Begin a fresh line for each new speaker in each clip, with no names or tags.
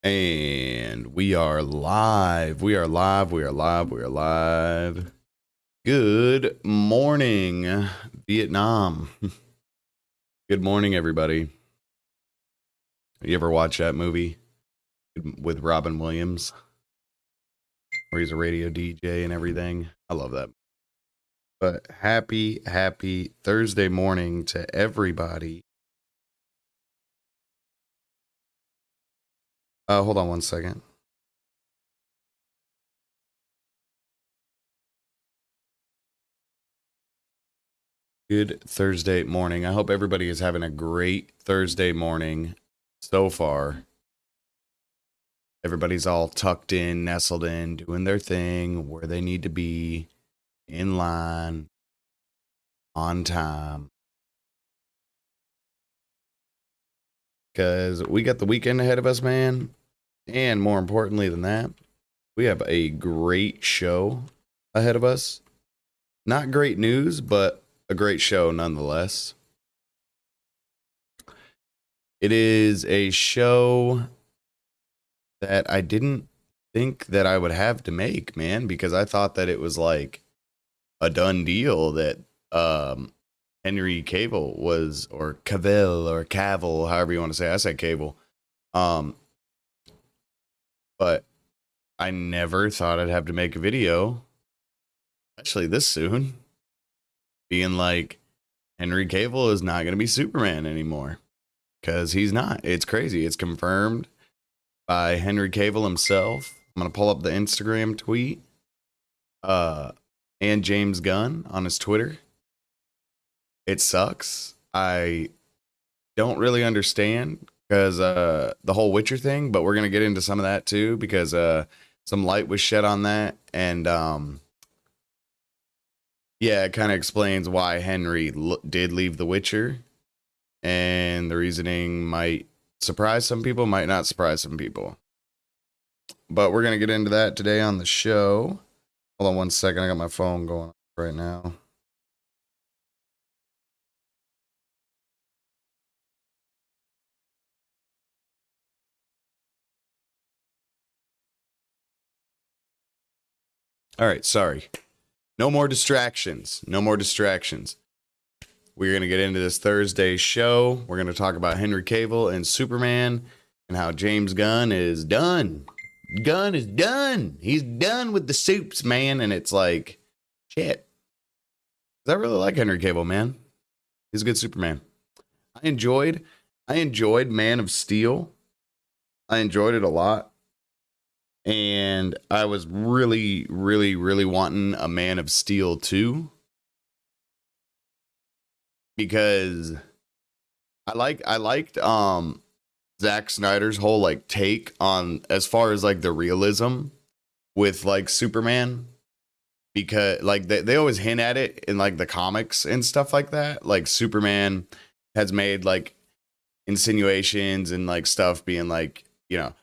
And we are live. We are live. We are live. We are live. Good morning, Vietnam. Good morning, everybody. You ever watch that movie with Robin Williams, where he's a radio DJ and everything? I love that. But happy Thursday morning to everybody. Hold on one second. Good Thursday morning. I hope everybody is having a great Thursday morning so far. Everybody's all tucked in, nestled in, doing their thing where they need to be, in line, on time. Because we got the weekend ahead of us, man. And more importantly than that, we have a great show ahead of us. Not great news, but a great show nonetheless. It is a show that I didn't think that I would have to make, man, because I thought that it was like a done deal that Henry Cavill was, or Cavill, however you want to say it. I said Cavill. But I never thought I'd have to make a video, especially this soon, being like, Henry Cavill is not going to be Superman anymore, because he's not. It's crazy. It's confirmed by Henry Cavill himself. I'm going to pull up the Instagram tweet and James Gunn on his Twitter. It sucks. I don't really understand because the whole Witcher thing, but we're going to get into some of that too, because some light was shed on that. And yeah, it kind of explains why Henry did leave The Witcher. And the reasoning might surprise some people, might not surprise some people. But we're going to get into that today on the show. Hold on one second. I got my phone going right now. All right, sorry. No more distractions. No more distractions. We're going to get into this Thursday show. We're going to talk about Henry Cavill and Superman and how James Gunn is done. Gunn is done. He's done with the soups, man. And it's like, shit. I really like Henry Cavill, man. He's a good Superman. I enjoyed Man of Steel. I enjoyed it a lot. And I was really wanting a Man of Steel 2. Because I liked Zack Snyder's whole like take on as far as like the realism with like Superman, because like they always hint at it in like the comics and stuff like that. Like Superman has made like insinuations and like stuff being like, you know,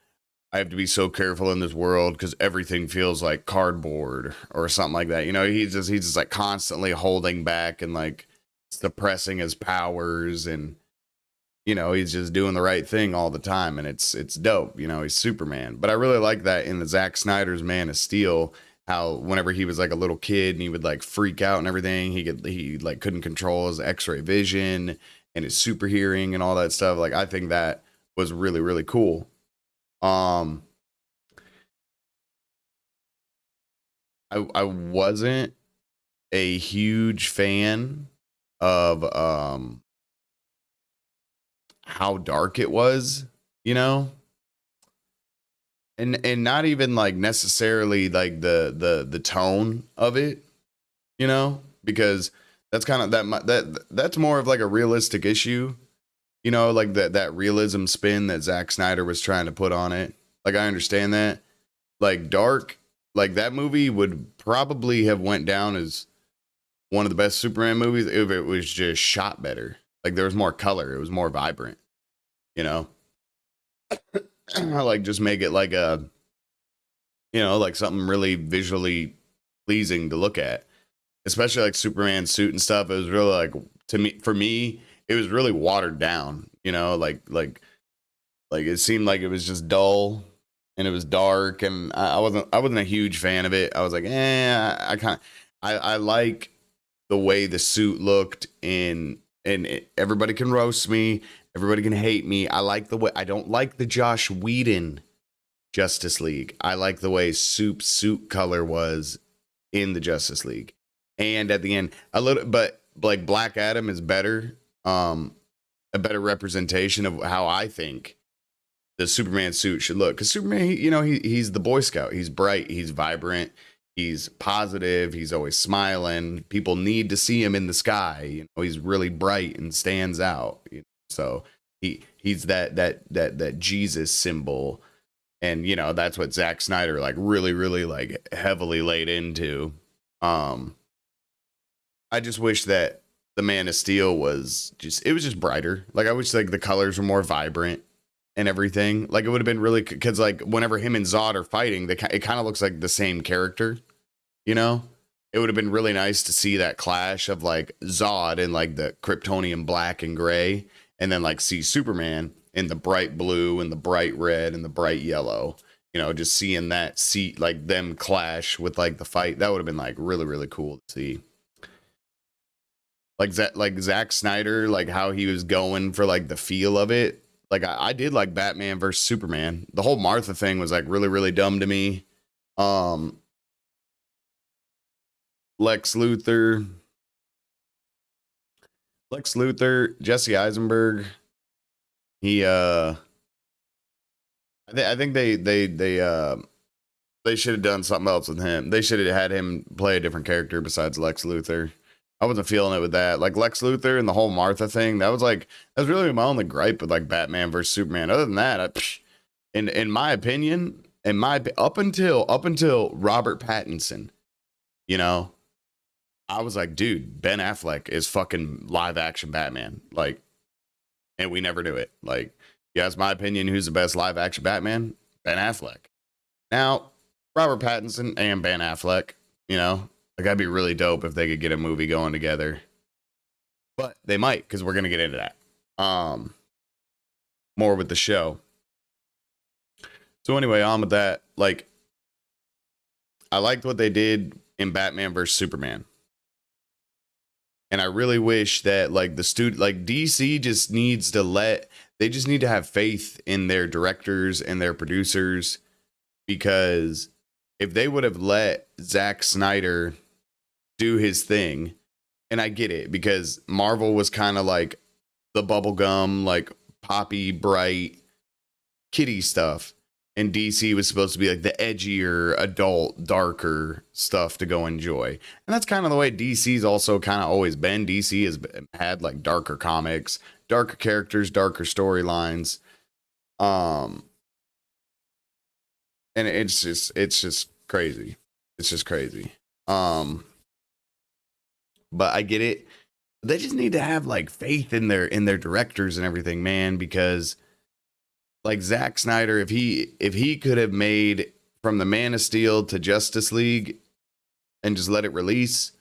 I have to be so careful in this world because everything feels like cardboard or something like that. You know, he's just like constantly holding back and like suppressing his powers, and you know, he's just doing the right thing all the time, and it's dope. You know, he's Superman. But I really like that in the Zack Snyder's Man of Steel, how whenever he was like a little kid and he would like freak out and everything, he like couldn't control his X-ray vision and his super hearing and all that stuff. Like I think that was really cool. I wasn't a huge fan of how dark it was, you know, and not even like necessarily like the tone of it, you know, because that's kind of that's more of like a realistic issue, you know, like that realism spin that Zack Snyder was trying to put on it. Like I understand that, like dark, like that movie would probably have went down as one of the best Superman movies if it was just shot better. Like there was more color, it was more vibrant, you know. Like just make it like a, you know, like something really visually pleasing to look at, especially like Superman's suit and stuff. It was really like, to me, for me, it was really watered down, you know, like Like it seemed like it was just dull and it was dark, and I wasn't a huge fan of it. I was like, I kind of I like the way the suit looked in, and everybody can roast me, everybody can hate me. I like the way, I don't like the Josh Whedon Justice League. I like the way Soup's suit color was in the Justice League. And at the end, a little, but like Black Adam is better, a better representation of how I think the Superman suit should look. Because Superman, he's the Boy Scout. He's bright. He's vibrant. He's positive. He's always smiling. People need to see him in the sky. He's really bright and stands out. So he's that Jesus symbol, and that's what Zack Snyder like really like heavily laid into. I just wish that the Man of Steel was just brighter. Like I wish like the colors were more vibrant and everything. Like it would have been really, because like whenever him and Zod are fighting, it kind of looks like the same character. It would have been really nice to see that clash of like Zod in like the Kryptonian black and gray, and then like see Superman in the bright blue and the bright red and the bright yellow. Just seeing that like them clash with like the fight, that would have been like really cool to see. Like Zack Snyder, like how he was going for like the feel of it. Like I did like Batman versus Superman. The whole Martha thing was like really dumb to me. Lex Luthor, Jesse Eisenberg. I think they should have done something else with him. They should have had him play a different character besides Lex Luthor. I wasn't feeling it with that. Like Lex Luthor and the whole Martha thing, that was really my only gripe with like Batman versus Superman. Other than that, in my opinion, up until Robert Pattinson, I was like, dude, Ben Affleck is fucking live action Batman. Like, and we never do it. Like, you ask my opinion, who's the best live action Batman? Ben Affleck. Now, Robert Pattinson and Ben Affleck, like that'd be really dope if they could get a movie going together. But they might, because we're gonna get into that. More with the show. So anyway, on with that. Like, I liked what they did in Batman versus Superman. And I really wish that like DC just needs to they just need to have faith in their directors and their producers, because if they would have let Zack Snyder do his thing, and I get it, because Marvel was kind of like the bubblegum, like poppy, bright, kiddie stuff, and DC was supposed to be like the edgier, adult, darker stuff to go enjoy. And that's kind of the way DC's also kind of always been. DC has had like darker comics, darker characters, darker storylines. And it's just crazy. It's just crazy. But I get it. They just need to have like faith in their directors and everything, man, because like Zack Snyder, if he could have made from the Man of Steel to Justice League and just let it release,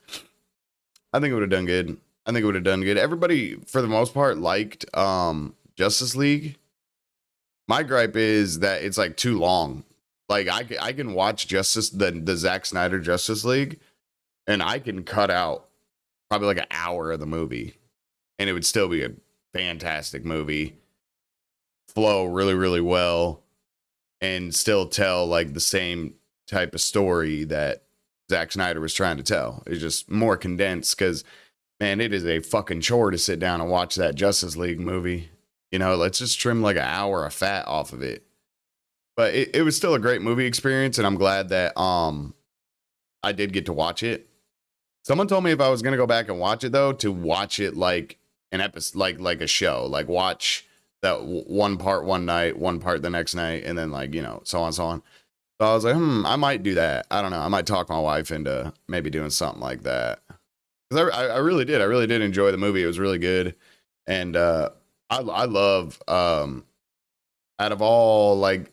I think it would have done good. Everybody, for the most part, liked Justice League. My gripe is that it's like too long. Like I can watch the Zack Snyder Justice League, and I can cut out probably like an hour of the movie, and it would still be a fantastic movie. Flow really well, and still tell like the same type of story that Zack Snyder was trying to tell. It's just more condensed, because man, it is a fucking chore to sit down and watch that Justice League movie. Let's just trim like an hour of fat off of it. But it was still a great movie experience, and I'm glad that I did get to watch it. Someone told me if I was gonna go back and watch it, though, to watch it like an episode, like a show, like watch that one part one night, one part the next night, and then like, so on. So I was like, I might do that. I don't know. I might talk my wife into maybe doing something like that. Because I really did. I really did enjoy the movie. It was really good. And I love, out of all like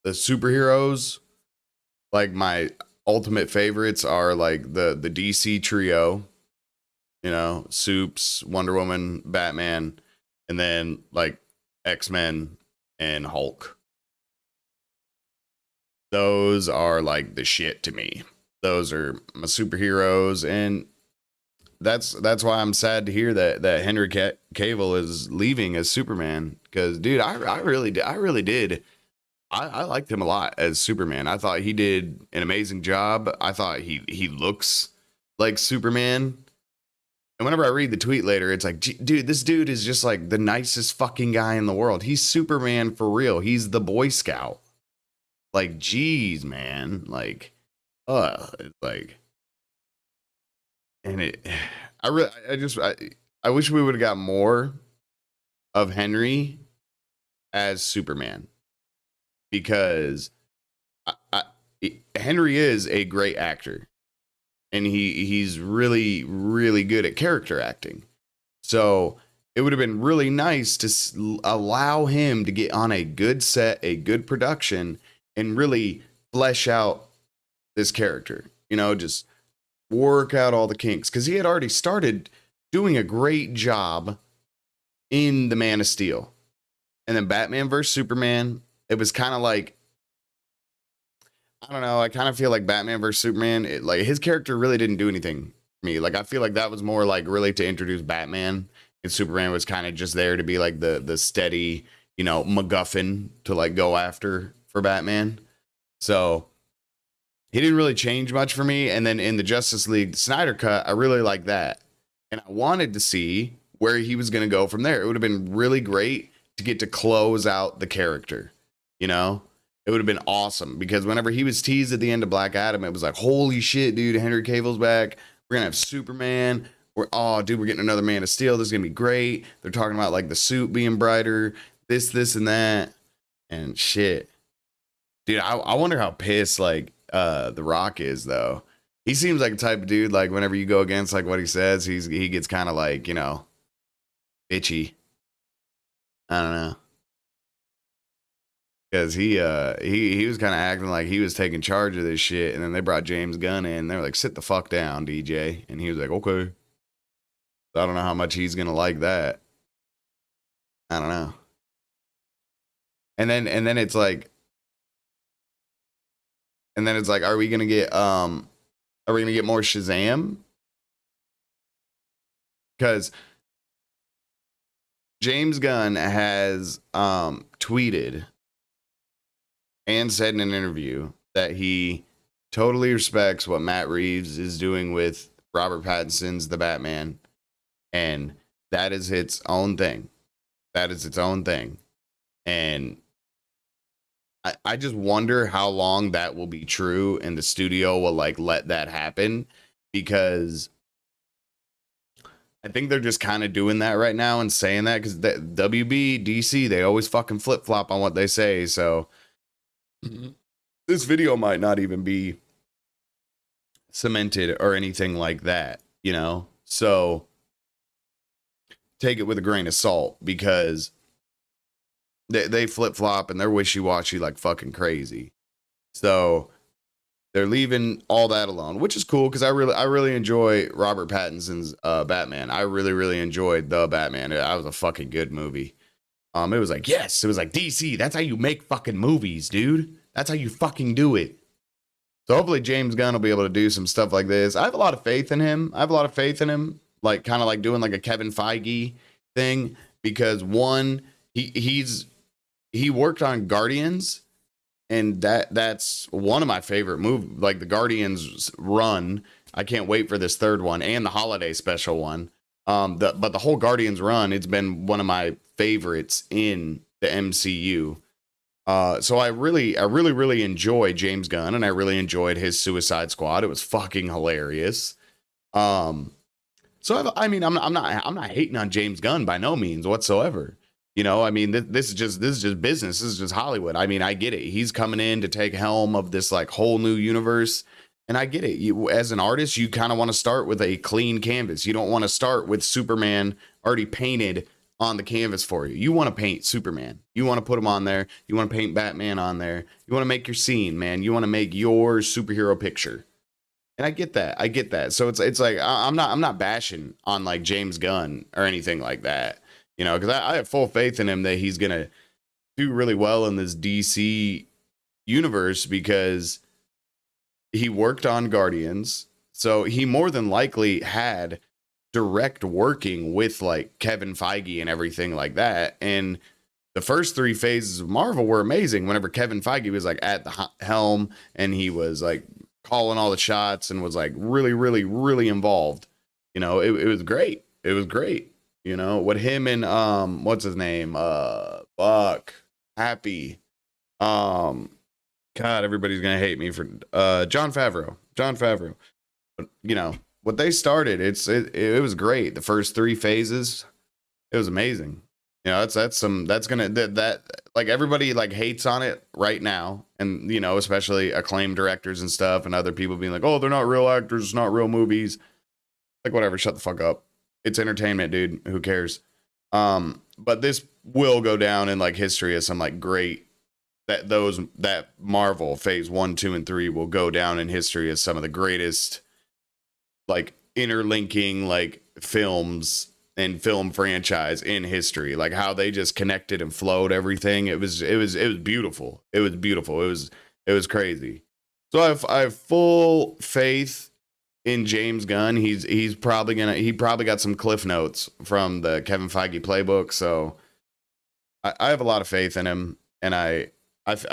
the superheroes, like my ultimate favorites are like the DC trio, Supes, Wonder Woman, Batman, and then like X-Men and Hulk. Those are like the shit to me. Those are my superheroes, and that's why I'm sad to hear that Henry Cavill is leaving as Superman. Because, dude, I really did. I liked him a lot as Superman. I thought he did an amazing job. I thought he looks like Superman. And whenever I read the tweet later, it's like, dude, this dude is just like the nicest fucking guy in the world. He's Superman for real. He's the Boy Scout. Like, geez, man. Like, it's like, and I wish we would have got more of Henry as Superman, because Henry is a great actor, and he's really, really good at character acting. So it would have been really nice to allow him to get on a good set, a good production, and really flesh out this character, just work out all the kinks, because he had already started doing a great job in the Man of Steel. And then Batman vs. Superman, it was kind of like, I don't know, I kind of feel like Batman vs. Superman, like his character really didn't do anything for me. Like, I feel like that was more like really to introduce Batman, and Superman was kind of just there to be like the steady, MacGuffin to like go after for Batman. So he didn't really change much for me. And then in the Justice League Snyder Cut, I really like that. And I wanted to see where he was going to go from there. It would have been really great to get to close out the character. It would have been awesome, because whenever he was teased at the end of Black Adam, it was like, holy shit, dude, Henry Cavill's back. We're going to have Superman. We're getting another Man of Steel. This is going to be great. They're talking about like the suit being brighter, this, and that, and shit. Dude, I wonder how pissed like The Rock is, though. He seems like a type of dude, like whenever you go against like what he says, he gets kind of like, bitchy. I don't know. Because he was kind of acting like he was taking charge of this shit, and then they brought James Gunn in. They were like, sit the fuck down, DJ. And he was like, okay. I don't know how much he's gonna like that. I don't know. And then it's like, are we gonna get more Shazam? Because James Gunn has tweeted and said in an interview that he totally respects what Matt Reeves is doing with Robert Pattinson's The Batman, and that is its own thing. And I just wonder how long that will be true, and the studio will like let that happen, because I think they're just kind of doing that right now and saying that, because WB, DC, they always fucking flip flop on what they say. So this video might not even be cemented or anything like that, So take it with a grain of salt, because they flip flop and they're wishy washy like fucking crazy. So they're leaving all that alone, which is cool, because I really enjoy Robert Pattinson's Batman. I really, really enjoyed The Batman. That was a fucking good movie. It was like, yes, it was like, DC, that's how you make fucking movies, dude. That's how you fucking do it. So hopefully James Gunn will be able to do some stuff like this. I have a lot of faith in him. Like kind of like doing like a Kevin Feige thing, because one, he worked on Guardians, and that's one of my favorite movies. Like the Guardians run, I can't wait for this third one and the holiday special one. But the whole Guardians run, it's been one of my favorites in the MCU. So I really enjoy James Gunn, and I really enjoyed his Suicide Squad. It was fucking hilarious. So I'm not hating on James Gunn by no means whatsoever. This is just business. This is just Hollywood. I mean, I get it. He's coming in to take helm of this like whole new universe. And I get it. You, as an artist, you kind of want to start with a clean canvas. You don't want to start with Superman already painted on the canvas for you. You want to paint Superman. You want to put him on there. You want to paint Batman on there. You want to make your scene, man. You want to make your superhero picture. And I get that. So it's like I'm not bashing on like James Gunn or anything like that, because I have full faith in him that he's gonna do really well in this DC universe because he worked on Guardians. So he more than likely had direct working with like Kevin Feige and everything like that. And the first three phases of Marvel were amazing whenever Kevin Feige was like at the helm and he was like calling all the shots and was like really, really, really involved. You know, it was great. It was great. You know, what him and what's his name? Buck Happy. God, everybody's gonna hate me for Jon Favreau. Jon Favreau. But you know, what they started, it was great. The first three phases, it was amazing. You know, that's gonna that like everybody like hates on it right now, and you know, especially acclaimed directors and stuff, and other people being like, oh, they're not real actors, it's not real movies. Like whatever, shut the fuck up. It's entertainment, dude. Who cares? But this will go down in like history as some like great that Marvel phase 1, 2, and 3 will go down in history as some of the greatest like interlinking like films and film franchise in history. Like how they just connected and flowed everything. It was beautiful. It was beautiful. It was crazy. So I have full faith in James Gunn. He probably got some cliff notes from the Kevin Feige playbook. So I have a lot of faith in him, and I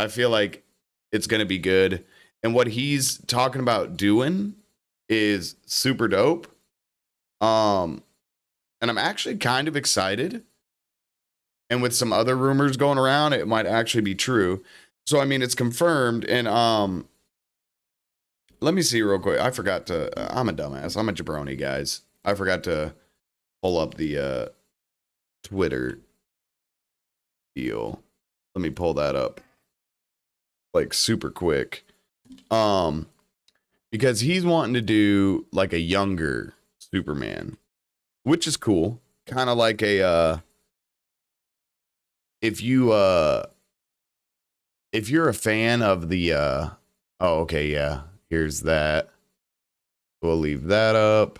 feel like it's gonna be good. And what he's talking about doing is super dope. And I'm actually kind of excited. And with some other rumors going around, it might actually be true. So I mean, it's confirmed. And let me see real quick. I forgot to. I'm a dumbass. I'm a jabroni, guys. I forgot to pull up the Twitter deal. Let me pull that up, like super quick. Because he's wanting to do like a younger Superman, which is cool. Kind of like a if you're a fan of the oh, okay, yeah. Here's that. We'll leave that up.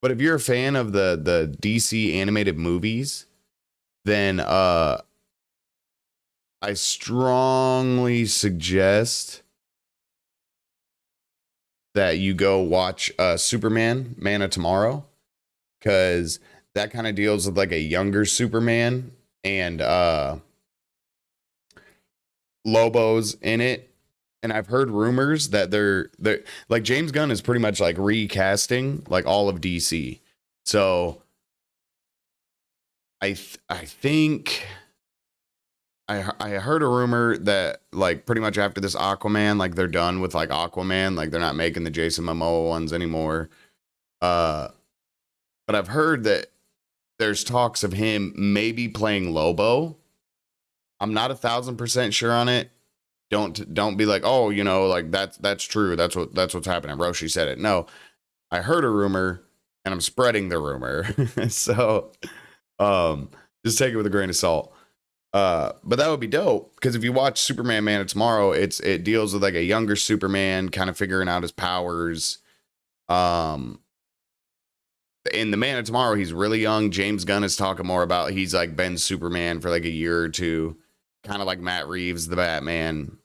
But if you're a fan of the DC animated movies, then I strongly suggest that you go watch Superman, Man of Tomorrow, because that kind of deals with like a younger Superman, and Lobo's in it. And I've heard rumors that they're like James Gunn is pretty much like recasting like all of DC. So I think I heard a rumor that like pretty much after this Aquaman, like they're done with like Aquaman, like they're not making the Jason Momoa ones anymore. But I've heard that there's talks of him maybe playing Lobo. I'm not 1,000% sure on it. Don't be like, oh, you know, like that's true. That's what's happening. Roshi said it. No, I heard a rumor and I'm spreading the rumor. So just take it with a grain of salt. But that would be dope, because if you watch Superman Man of Tomorrow, it deals with like a younger Superman kind of figuring out his powers. In the Man of Tomorrow, he's really young. James Gunn is talking more about he's like been Superman for like a year or two, kind of like Matt Reeves, the Batman.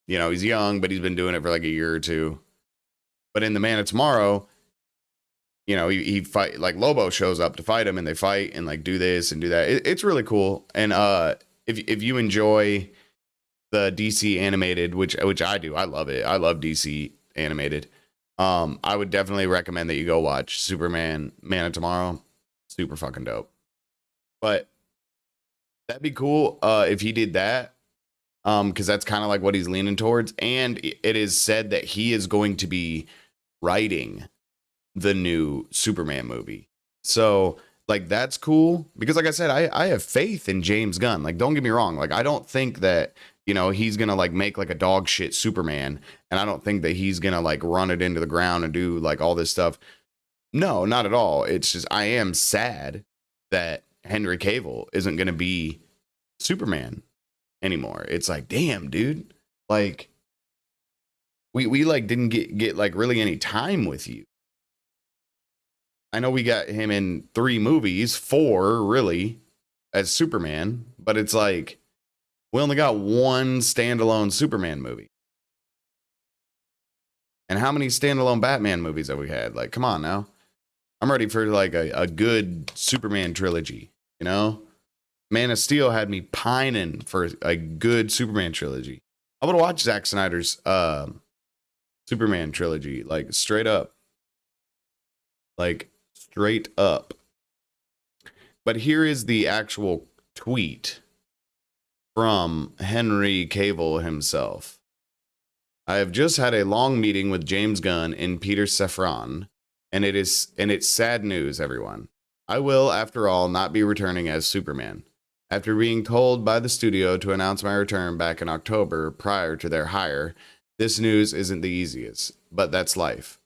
You know, he's young, but he's been doing it for like a year or two. But in the Man of Tomorrow, you know, he fight, like Lobo shows up to fight him, and they fight and like do this and do that. It's really cool. And if you enjoy the DC animated, which I do, I love it. I love DC animated. I would definitely recommend that you go watch Superman Man of Tomorrow. Super fucking dope. But that'd be cool if he did that. Because that's kind of like what he's leaning towards. And it is said that he is going to be writing the new Superman movie. So like that's cool, because like I said, I have faith in James Gunn. Like, don't get me wrong. Like, I don't think that, you know, he's gonna like make like a dog shit Superman, and I don't think that he's gonna like run it into the ground and do like all this stuff. No, not at all. It's just I am sad that Henry Cavill isn't gonna be Superman anymore. It's like, damn, dude. Like we like didn't get like really any time with you. I know we got him in 3 movies, 4 really, as Superman, but it's like We only got one standalone Superman movie. And how many standalone Batman movies have we had? Like, come on now. I'm ready for like a good Superman trilogy, you know? Man of Steel had me pining for a good Superman trilogy. I would watch Zack Snyder's Superman trilogy, like straight up. Like straight up. But here is the actual tweet from Henry Cavill himself. I have just had a long meeting with James Gunn and Peter Safran, and it's sad news, everyone. I will, after all, not be returning as Superman. After being told by the studio to announce my return back in October prior to their hire, this news isn't the easiest, but that's life.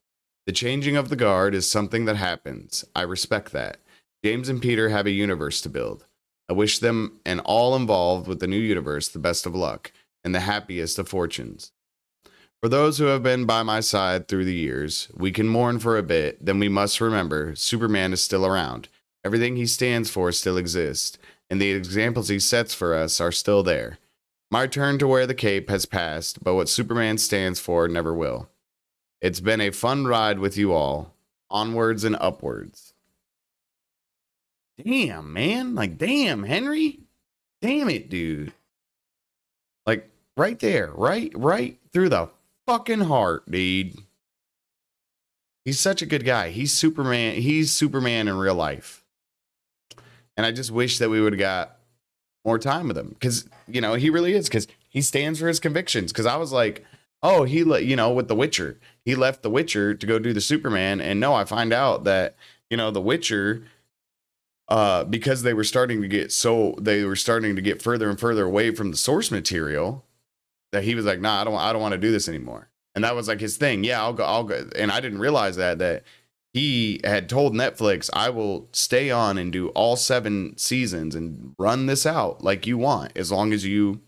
The changing of the guard is something that happens. I respect that. James and Peter have a universe to build. I wish them and all involved with the new universe the best of luck and the happiest of fortunes. For those who have been by my side through the years, we can mourn for a bit, then we must remember Superman is still around. Everything he stands for still exists, and the examples he sets for us are still there. My turn to wear the cape has passed, but what Superman stands for never will. It's been a fun ride with you all. Onwards and upwards. Damn, man. Like, damn, Henry. Damn it, dude. Like, right there. Right through the fucking heart, dude. He's such a good guy. He's Superman. He's Superman in real life. And I just wish that we would have got more time with him. Because, you know, he really is. Because he stands for his convictions. Because I was like, oh, with The Witcher. He left The Witcher to go do the Superman. And no, I find out that, you know, The Witcher, because they were starting to get further and further away from the source material, that he was like, nah, I don't want to do this anymore. And that was like his thing. Yeah, I'll go. And I didn't realize that he had told Netflix, I will stay on and do all 7 seasons and run this out like you want, as long as you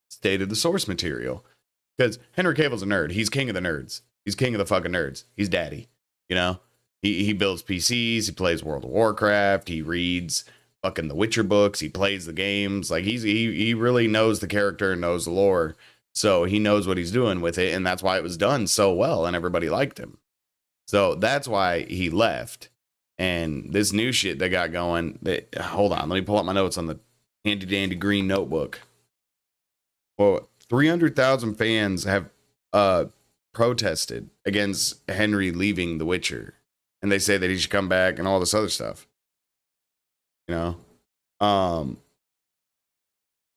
stay to the source material. Because Henry Cavill's a nerd. He's king of the nerds. He's king of the fucking nerds. He's daddy. You know, he builds PCs. He plays World of Warcraft. He reads fucking the Witcher books. He plays the games. Like he really knows the character and knows the lore. So he knows what he's doing with it. And that's why it was done so well and everybody liked him. So that's why he left. And this new shit they got going. Hold on. Let me pull up my notes on the handy dandy green notebook. Well, 300,000 fans have protested against Henry leaving The Witcher. And they say that he should come back and all this other stuff. You know?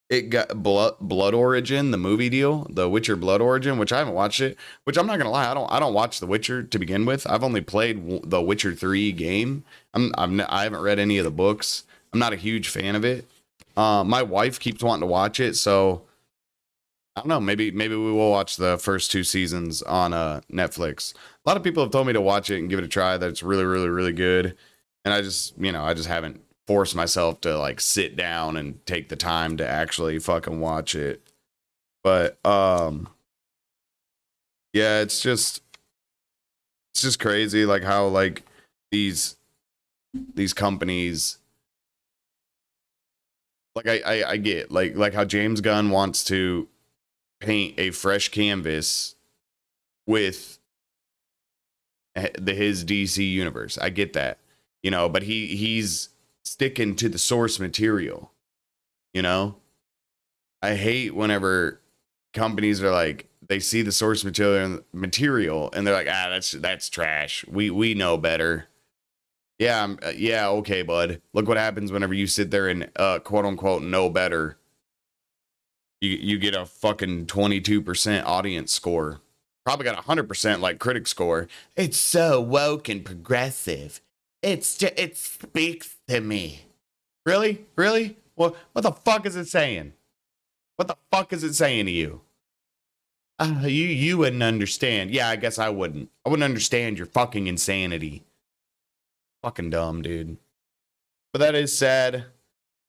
It got Blood Origin, the movie deal, The Witcher Blood Origin, which I haven't watched it, which I'm not going to lie, I don't watch The Witcher to begin with. I've only played the Witcher 3 game. I haven't read any of the books. I'm not a huge fan of it. My wife keeps wanting to watch it, so I don't know. Maybe we will watch the first 2 seasons on Netflix. A lot of people have told me to watch it and give it a try. That it's really, really, really good. And I just haven't forced myself to like sit down and take the time to actually fucking watch it. But yeah, it's just crazy, like how like these companies. Like I get like how James Gunn wants to paint a fresh canvas with his DC universe. I get that, you know, but he's sticking to the source material, you know. I hate whenever companies are like, they see the source material and they're like, that's trash. We know better. Yeah, yeah, okay, bud. Look what happens whenever you sit there and quote unquote know better. You get a fucking 22% audience score. Probably got 100% like critic score. It's so woke and progressive. It speaks to me. Really? What the fuck is it saying? What the fuck is it saying to you? You wouldn't understand. Yeah, I guess I wouldn't. I wouldn't understand your fucking insanity. Fucking dumb, dude. But that is sad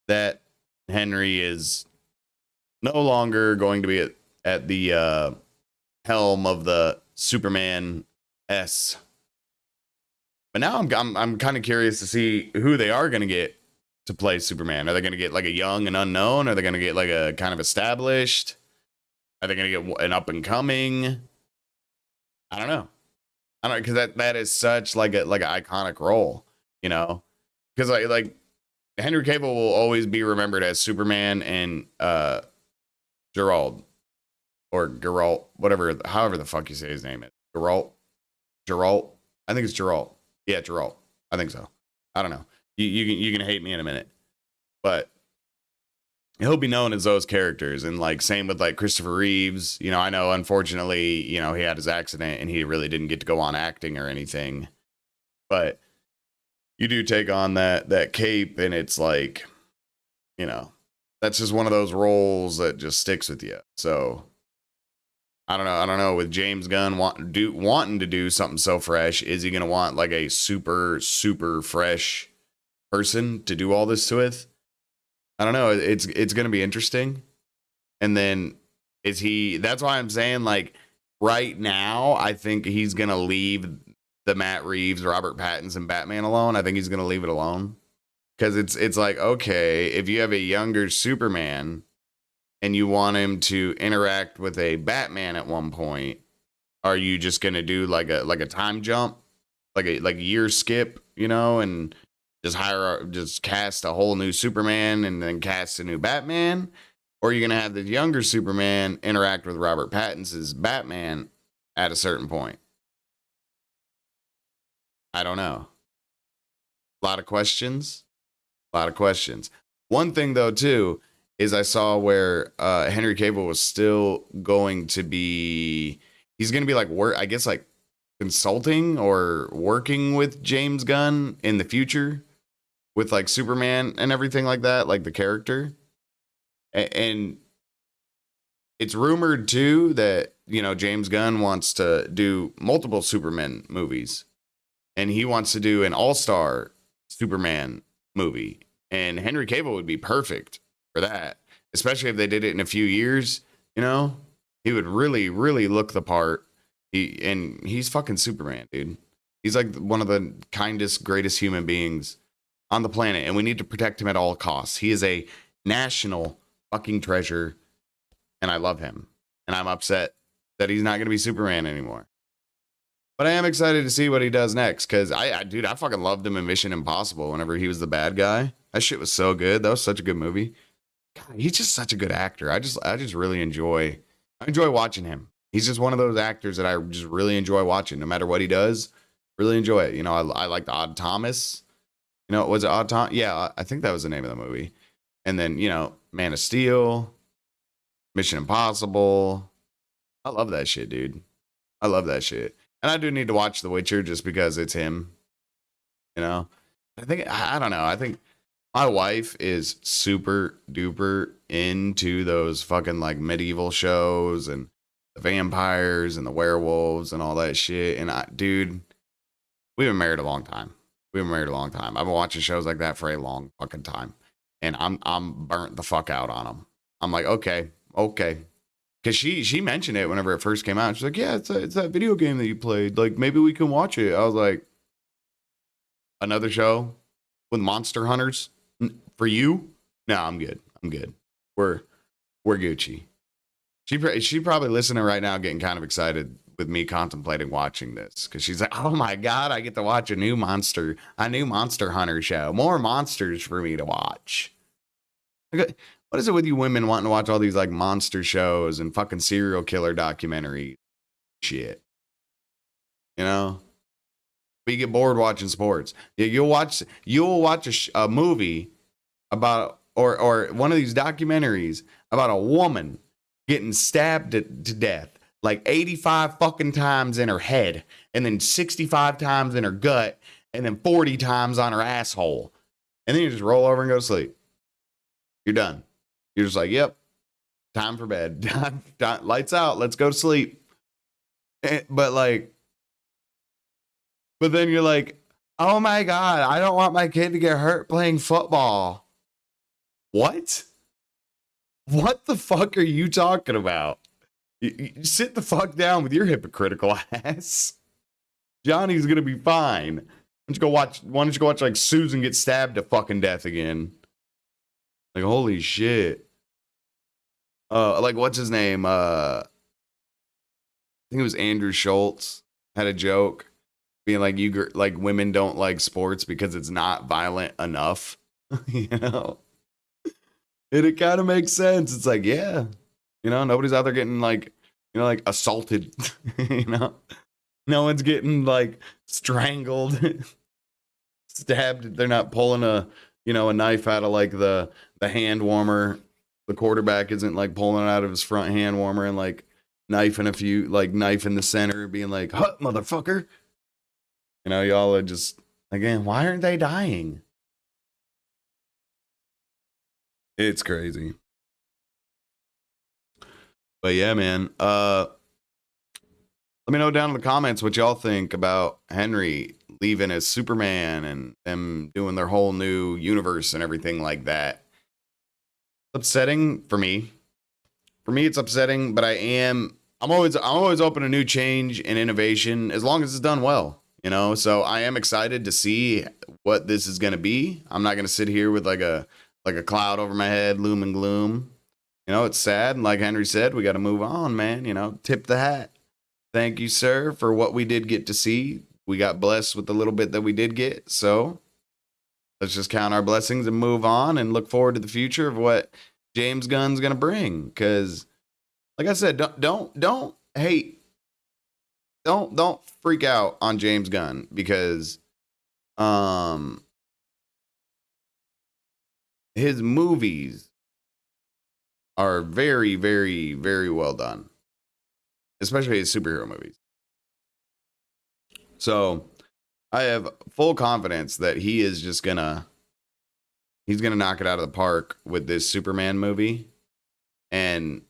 that Henry is no longer going to be at the helm of the Superman S. But now I'm kind of curious to see who they are going to get to play Superman? Are they going to get like a young and unknown? Are they going to get like a kind of established? Are they going to get an up and coming? I don't know. I don't, because that is such like an iconic role, you know? Because like Henry Cavill will always be remembered as Superman and Geralt or Geralt, whatever, however the fuck you say his name is. Geralt. I think it's Geralt. Yeah, Geralt. I think so. I don't know. You can hate me in a minute, but he'll be known as those characters. And like same with like Christopher Reeves. You know, I know unfortunately, you know, he had his accident and he really didn't get to go on acting or anything. But you do take on that cape, and it's like, you know, that's just one of those roles that just sticks with you. So I don't know. With James Gunn wanting to do something so fresh, is he gonna want like a super fresh person to do all this with? I don't know. It's gonna be interesting. And then that's why I'm saying, like, right now, I think he's gonna leave the Matt Reeves, Robert Pattinson Batman alone. I think he's gonna leave it alone. Because it's like, okay, if you have a younger Superman and you want him to interact with a Batman at one point, are you just gonna do like a time jump, like a year skip, you know, and just cast a whole new Superman and then cast a new Batman? Or are you gonna have the younger Superman interact with Robert Pattinson's Batman at a certain point? I don't know. A lot of questions. One thing though too is I saw where Henry Cavill was still going to be, he's going to be like I guess like consulting or working with James Gunn in the future with like Superman and everything like that, like the character. And it's rumored too that, you know, James Gunn wants to do multiple Superman movies, and he wants to do an all-star Superman movie. And Henry Cavill would be perfect for that, especially if they did it in a few years. You know, he would really look the part. He's fucking Superman, dude. He's like one of the kindest, greatest human beings on the planet, and we need to protect him at all costs. He is a national fucking treasure, and I love him. And I'm upset that he's not going to be Superman anymore. But I am excited to see what he does next, because I fucking loved him in Mission Impossible whenever he was the bad guy. That shit was so good. That was such a good movie. God, he's just such a good actor. I just really enjoy watching him. He's just one of those actors that I just really enjoy watching, no matter what he does. Really enjoy it. You know, I like the Odd Thomas. You know, was it Odd Thomas? Yeah, I think that was the name of the movie. And then, you know, Man of Steel, Mission Impossible. I love that shit, dude. I love that shit. And I do need to watch The Witcher just because it's him. You know, I don't know. I think my wife is super duper into those fucking like medieval shows and the vampires and the werewolves and all that shit. And dude, we've been married a long time. I've been watching shows like that for a long fucking time. And I'm burnt the fuck out on them. I'm like, okay. Because she mentioned it whenever it first came out. She's like, yeah, it's that video game that you played. Like, maybe we can watch it. I was like, another show with monster hunters for you? No, I'm good. We're Gucci. She probably listening right now, getting kind of excited with me contemplating watching this, because she's like, oh my god, I get to watch a new monster hunter show. More monsters for me to watch. What is it with you women wanting to watch all these like monster shows and fucking serial killer documentaries? Shit. You know? But you get bored watching sports. You'll watch a movie about, or one of these documentaries about a woman getting stabbed to death like 85 fucking times in her head, and then 65 times in her gut, and then 40 times on her asshole. And then you just roll over and go to sleep. You're done. You're just like, yep, time for bed. Lights out. Let's go to sleep. But then you're like, oh my God, I don't want my kid to get hurt playing football. What? What the fuck are you talking about? You sit the fuck down with your hypocritical ass. Johnny's gonna be fine. Why don't you go watch like Susan get stabbed to fucking death again? Like, holy shit. Like, what's his name? I think it was Andrew Schultz had a joke being like, like women don't like sports because it's not violent enough. You know? And it kind of makes sense. It's like, yeah, you know, nobody's out there getting like, you know, like assaulted. You know, no one's getting like strangled, stabbed. They're not pulling a, you know, a knife out of like the hand warmer. The quarterback isn't like pulling it out of his front hand warmer and like knife in the center, being like, "Hut, motherfucker." You know, y'all are just, again, why aren't they dying? It's crazy. But yeah, man. Let me know down in the comments what y'all think about Henry leaving as Superman and them doing their whole new universe and everything like that. It's upsetting for me. For me, it's upsetting, but I'm always open to new change and innovation as long as it's done well, you know? So I am excited to see what this is going to be. I'm not going to sit here with like a cloud over my head, loom and gloom. You know, it's sad. And like Henry said, we got to move on, man. You know, tip the hat. Thank you, sir, for what we did get to see. We got blessed with the little bit that we did get. So let's just count our blessings and move on and look forward to the future of what James Gunn's going to bring. Because, like I said, don't hate. Don't freak out on James Gunn because his movies are very, very, very well done, especially his superhero movies. So I have full confidence that he's gonna knock it out of the park with this Superman movie. And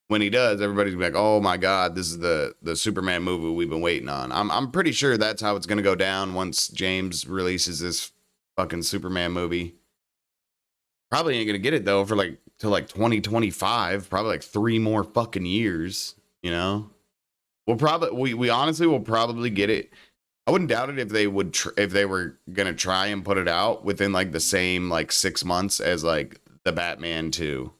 when he does, everybody's gonna be like, "Oh my God, this is the Superman movie we've been waiting on." I'm pretty sure that's how it's gonna go down once James releases this fucking Superman movie. Probably ain't gonna get it though for like till like 2025. Probably like 3 more fucking years. You know, we honestly will probably get it. I wouldn't doubt it if they would if they were gonna try and put it out within like the same like 6 months as like the Batman 2.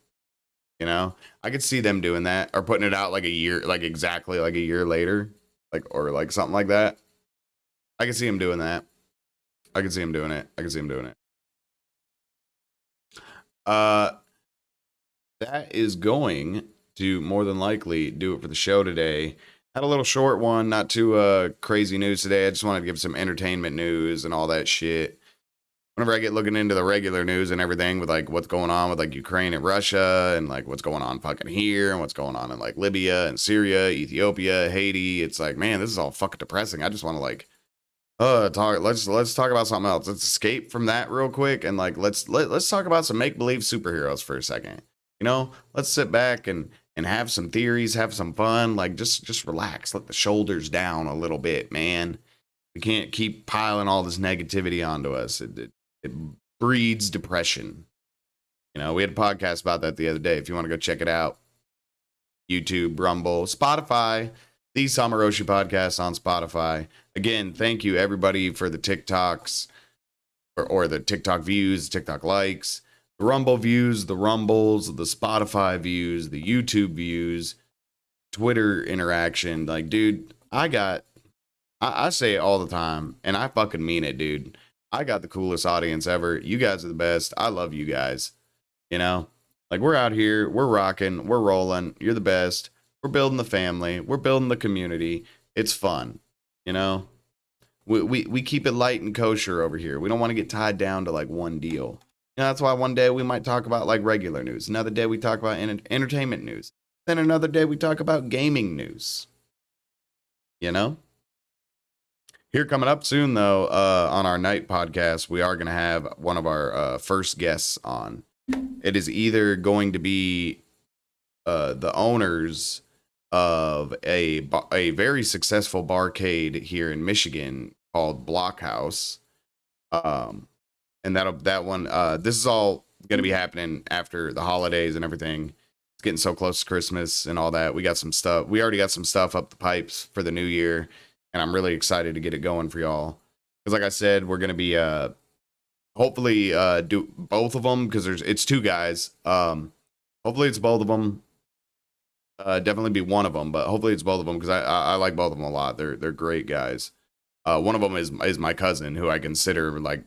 You know, I could see them doing that or putting it out like a year, like exactly like a year later, like or like something like that. I could see him doing that. I could see him doing it. That is going to more than likely do it for the show today. Had a little short one, not too crazy news today. I just wanted to give some entertainment news and all that shit. Whenever I get looking into the regular news and everything with like what's going on with like Ukraine and Russia and like what's going on fucking here and what's going on in like Libya and Syria, Ethiopia, Haiti, it's like, man, this is all fucking depressing. I just want to like let's talk about something else. Let's escape from that real quick and like let's talk about some make-believe superheroes for a second. You know, let's sit back and have some theories, have some fun, like just relax, let the shoulders down a little bit, man. We can't keep piling all this negativity onto us. It breeds depression. You know, we had a podcast about that the other day. If you want to go check it out, YouTube, Rumble, Spotify, the SamaRoshi Podcast on Spotify. Again, thank you everybody for the TikToks or the TikTok views, TikTok likes, the Rumble views, the Rumbles, the Spotify views, the YouTube views, Twitter interaction. Like, dude, I say it all the time and I fucking mean it, dude. I got the coolest audience ever. You guys are the best. I love you guys. You know, like we're out here, we're rocking, we're rolling. You're the best. We're building the family. We're building the community. It's fun. You know, we keep it light and kosher over here. We don't want to get tied down to like one deal. You know, that's why one day we might talk about like regular news. Another day we talk about entertainment news. Then another day we talk about gaming news. You know? Here coming up soon, though, on our night podcast, we are going to have one of our first guests on. It is either going to be the owners of a very successful barcade here in Michigan called Blockhouse. And that one, this is all going to be happening after the holidays and everything. It's getting so close to Christmas and all that. We got some stuff. We already got some stuff up the pipes for the new year. And I'm really excited to get it going for y'all. Because like I said, we're going to be hopefully do both of them because it's two guys. Hopefully it's both of them. Definitely be one of them, but hopefully it's both of them because I like both of them a lot. They're great guys. One of them is my cousin, who I consider like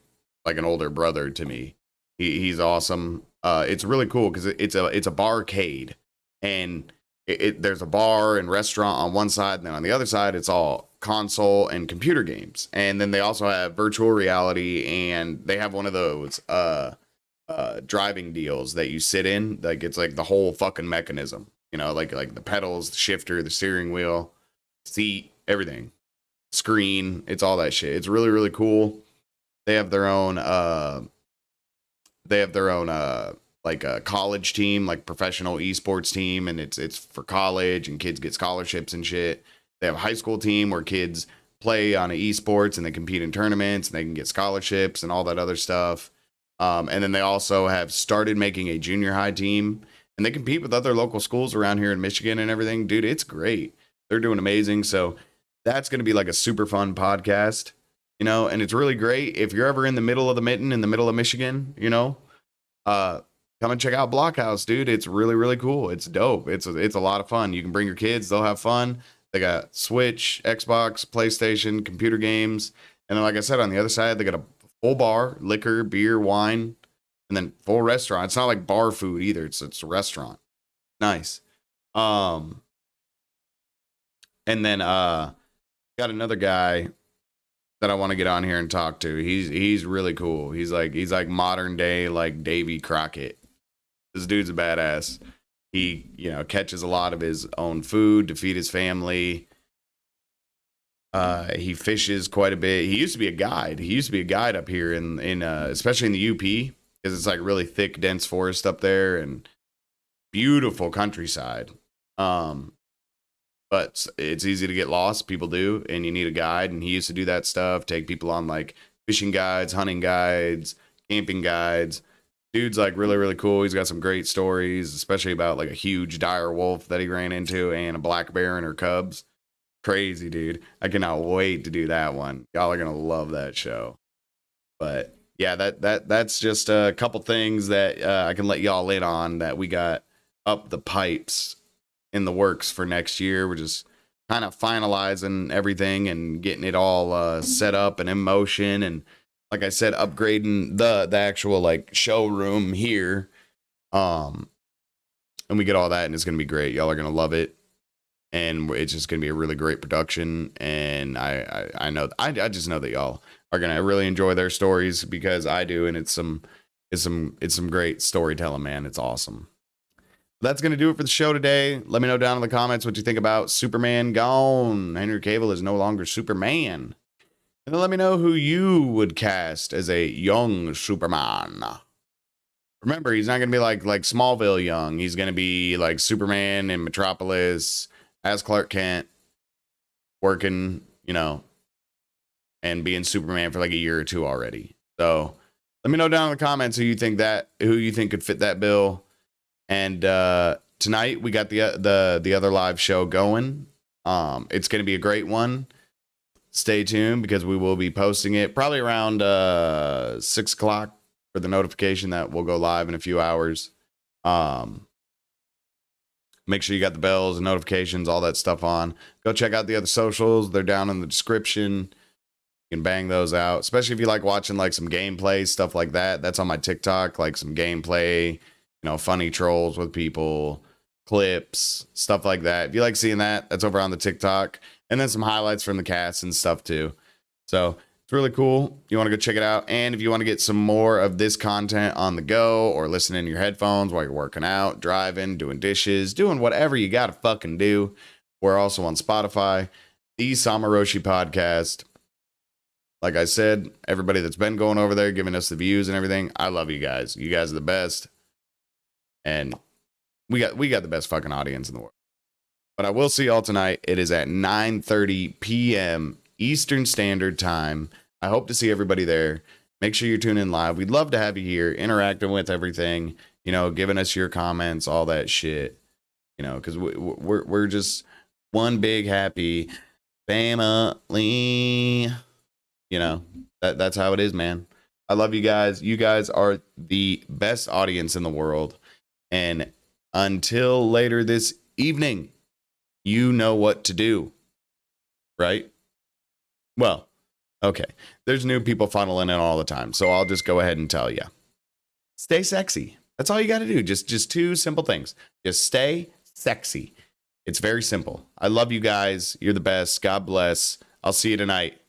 an older brother to me. He's awesome. It's really cool because it's a barcade, and there's a bar and restaurant on one side, and then on the other side it's all console and computer games. And then they also have virtual reality, and they have one of those driving deals that you sit in, like it's like the whole fucking mechanism, like the pedals, the shifter, the steering wheel, seat, everything, screen, it's all that shit. It's really, really cool. They have their own like a college team, like professional esports team, and it's for college, and kids get scholarships and shit. They have a high school team where kids play on esports and they compete in tournaments and they can get scholarships and all that other stuff. And then they also have started making a junior high team, and they compete with other local schools around here in Michigan and everything. Dude, it's great. They're doing amazing. So that's going to be like a super fun podcast, and it's really great. If you're ever in the middle of the mitten, in the middle of Michigan, come and check out Blockhouse, dude. It's really, really cool. It's dope. It's a lot of fun. You can bring your kids. They'll have fun. They got Switch, Xbox, PlayStation, computer games. And then, like I said, on the other side, they got a full bar, liquor, beer, wine, and then full restaurant. It's not like bar food either. It's a restaurant. Nice. And then got another guy that I want to get on here and talk to. He's really cool. He's like modern day like Davy Crockett. This dude's a badass. He, catches a lot of his own food to feed his family. He fishes quite a bit. He used to be a guide. Up here in especially in the UP, because it's like really thick, dense forest up there and beautiful countryside. But it's easy to get lost. People do, and you need a guide. And he used to do that stuff. Take people on like fishing guides, hunting guides, camping guides. Dude's like really, really cool. He's got some great stories, especially about like a huge dire wolf that he ran into and a black bear and her cubs. Crazy, dude. I cannot wait to do that one. Y'all are gonna love that show. But yeah, that's just a couple things that I can let y'all in on that we got up the pipes in the works for next year. We're just kind of finalizing everything and getting it all set up and in motion, and like I said, upgrading the actual like showroom here. And we get all that, and it's gonna be great. Y'all are gonna love it, and it's just gonna be a really great production. And I know I just know that y'all are gonna really enjoy their stories, because I do, and it's some great storytelling, man. It's awesome. That's gonna do it for the show today. Let me know down in the comments what you think about Superman gone. Henry Cavill is no longer Superman. And then let me know who you would cast as a young Superman. Remember, he's not going to be like Smallville young. He's going to be like Superman in Metropolis as Clark Kent, working, and being Superman for like a year or two already. So let me know down in the comments who you think could fit that bill. And tonight we got the other live show going. It's going to be a great one. Stay tuned, because we will be posting it probably around 6 o'clock for the notification that we'll go live in a few hours. Make sure you got the bells and notifications, all that stuff on. Go check out the other socials. They're down in the description. You can bang those out, especially if you like watching like some gameplay, stuff like that. That's on my TikTok, like some gameplay, funny trolls with people, clips, stuff like that. If you like seeing that, that's over on the TikTok. And then some highlights from the cast and stuff too. So it's really cool. You want to go check it out. And if you want to get some more of this content on the go, or listen in your headphones while you're working out, driving, doing dishes, doing whatever you got to fucking do, we're also on Spotify, the SamaRoshi Podcast. Like I said, everybody that's been going over there, giving us the views and everything, I love you guys. You guys are the best. And we got the best fucking audience in the world. But I will see y'all tonight. It is at 9:30 p.m. Eastern Standard Time. I hope to see everybody there. Make sure you tune in live. We'd love to have you here, interacting with everything, giving us your comments, all that shit, because we're just one big happy family. That's how it is, man. I love you guys. You guys are the best audience in the world. And until later this evening, you know what to do, right? Well, okay. There's new people funneling in all the time. So I'll just go ahead and tell you. Stay sexy. That's all you got to do. Just two simple things. Just stay sexy. It's very simple. I love you guys. You're the best. God bless. I'll see you tonight.